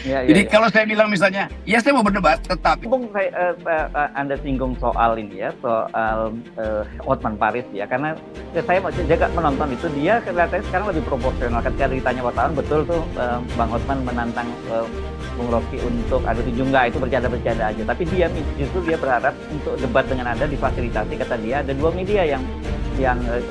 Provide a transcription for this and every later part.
Iya, iya, Jadi iya. kalau saya bilang misalnya, ya saya mau berdebat, tetapi Bung, Anda singgung soal ini ya, soal Hotman Paris ya, karena saya juga menonton itu, dia kelihatannya sekarang lebih proporsional. Ketika ditanya wartawan, betul tuh Bang Hotman menantang Bung Rocky untuk adu tinju, enggak, itu bercanda-bercanda aja. Tapi dia justru dia berharap untuk debat dengan Anda difasilitasi, kata dia ada dua media yang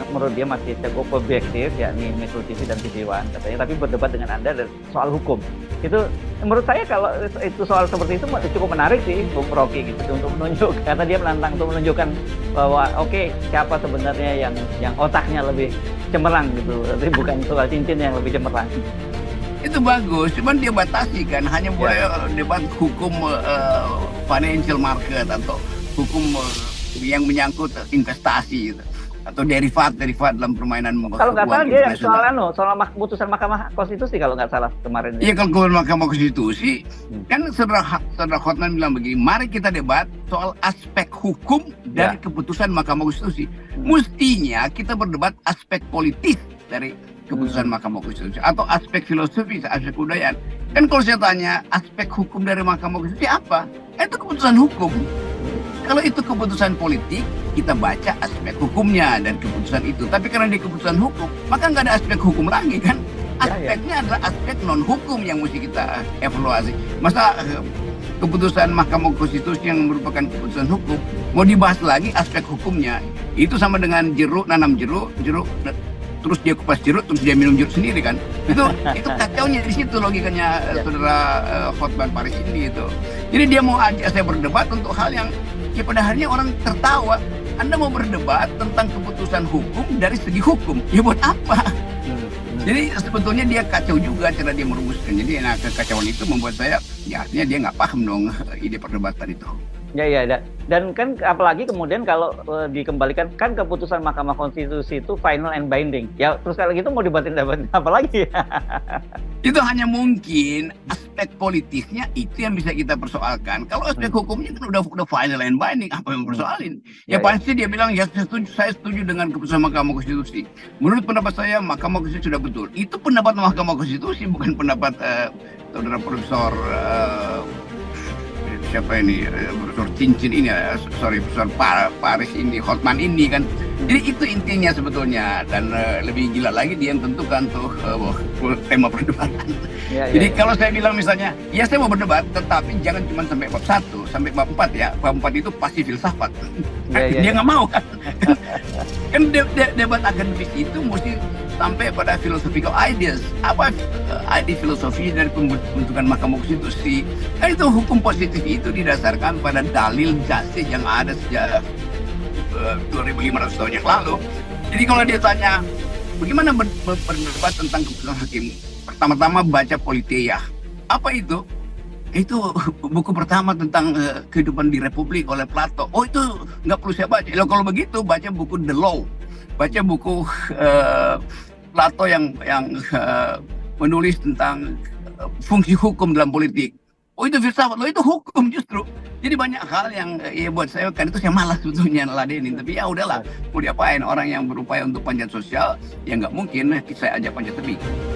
menurut dia masih cukup objektif, yakni Metro TV dan TV One katanya, tapi berdebat dengan Anda soal hukum. Itu menurut saya kalau itu soal seperti itu cukup menarik sih Bung Rocky gitu, untuk menunjukkan, karena dia menantang untuk menunjukkan bahwa oke, siapa sebenarnya yang otaknya lebih cemerlang gitu, tapi bukan soal cincin yang lebih cemerlang. itu bagus, cuman dia batasi kan, hanya boleh debat hukum financial market atau hukum yang menyangkut investasi gitu, atau derivat dalam permainan Kalau nggak salah uang dia yang internasional. soal putusan Mahkamah Konstitusi kalau nggak salah kemarin. Iya, kalau keluar Mahkamah Konstitusi, kan Saudara Hotman bilang begini, mari kita debat soal aspek hukum dari keputusan Mahkamah Konstitusi. Mestinya kita berdebat aspek politis dari keputusan Mahkamah Konstitusi, atau aspek filosofis, aspek kebudayaan. Kan kalau saya tanya aspek hukum dari Mahkamah Konstitusi apa? Itu keputusan hukum. Kalau itu keputusan politik, kita baca aspek hukumnya dan keputusan itu. Tapi karena di keputusan hukum, maka nggak ada aspek hukum lagi kan? Aspeknya adalah aspek non hukum yang mesti kita evaluasi. Masa keputusan Mahkamah Konstitusi yang merupakan keputusan hukum mau dibahas lagi aspek hukumnya? Itu sama dengan jeruk, nanam jeruk, terus dia kupas jeruk, terus dia minum jeruk sendiri kan? Itu kacaunya di situ logikanya Saudara Hotman Paris ini itu. Jadi dia mau ajak saya berdebat untuk hal yang ya pada akhirnya orang tertawa. Anda mau berdebat tentang keputusan hukum dari segi hukum, ya buat apa? Jadi sebetulnya dia kacau juga cara dia merumuskan. Jadi kekacauan itu membuat saya, ya artinya dia nggak paham dong ide perdebatan itu. Ya, dan kan apalagi kemudian kalau dikembalikan kan keputusan Mahkamah Konstitusi itu final and binding. Ya terus kalau gitu mau debatin apa lagi? Itu hanya mungkin aspek politisnya itu yang bisa kita persoalkan. Kalau aspek hukumnya kan udah final and binding, apa yang persoalin? Ya pasti dia bilang ya saya setuju dengan keputusan Mahkamah Konstitusi. Menurut pendapat saya Mahkamah Konstitusi sudah betul. Itu pendapat Mahkamah Konstitusi, bukan pendapat saudara Profesor siapa ini, Profesor Cincin ini, Profesor Paris ini, Hotman ini kan. Jadi itu intinya sebetulnya, dan lebih gila lagi dia yang tentukan tuh tema perdebatan. Jadi kalau saya bilang misalnya, ya saya mau berdebat, tetapi jangan cuma sampai bab 1, sampai bab 4 ya. Bab 4 itu pasti filsafat. Dia nggak mau kan. Kan debat akademis itu mesti sampai pada philosophical ideas. Apa ide filosofi dari pembentukan Mahkamah Konstitusi? Itu hukum positif itu didasarkan pada dalil jasih yang ada sejak 2500 tahun yang lalu. Jadi kalau dia tanya bagaimana berdebat tentang keputusan hakim, pertama-tama baca Politeia. Apa itu? Itu buku pertama tentang kehidupan di Republik oleh Plato. Oh, itu nggak perlu saya baca. Kalau begitu baca buku The Law, baca buku Plato yang menulis tentang fungsi hukum dalam politik. Oh, itu filsafat, loh itu hukum justru. Jadi banyak hal yang ya buat saya kan itu saya malas sebetulnya ladenin. Tapi ya udahlah, mau diapain, orang yang berupaya untuk panjat sosial ya nggak mungkin saya ajak panjat tebing.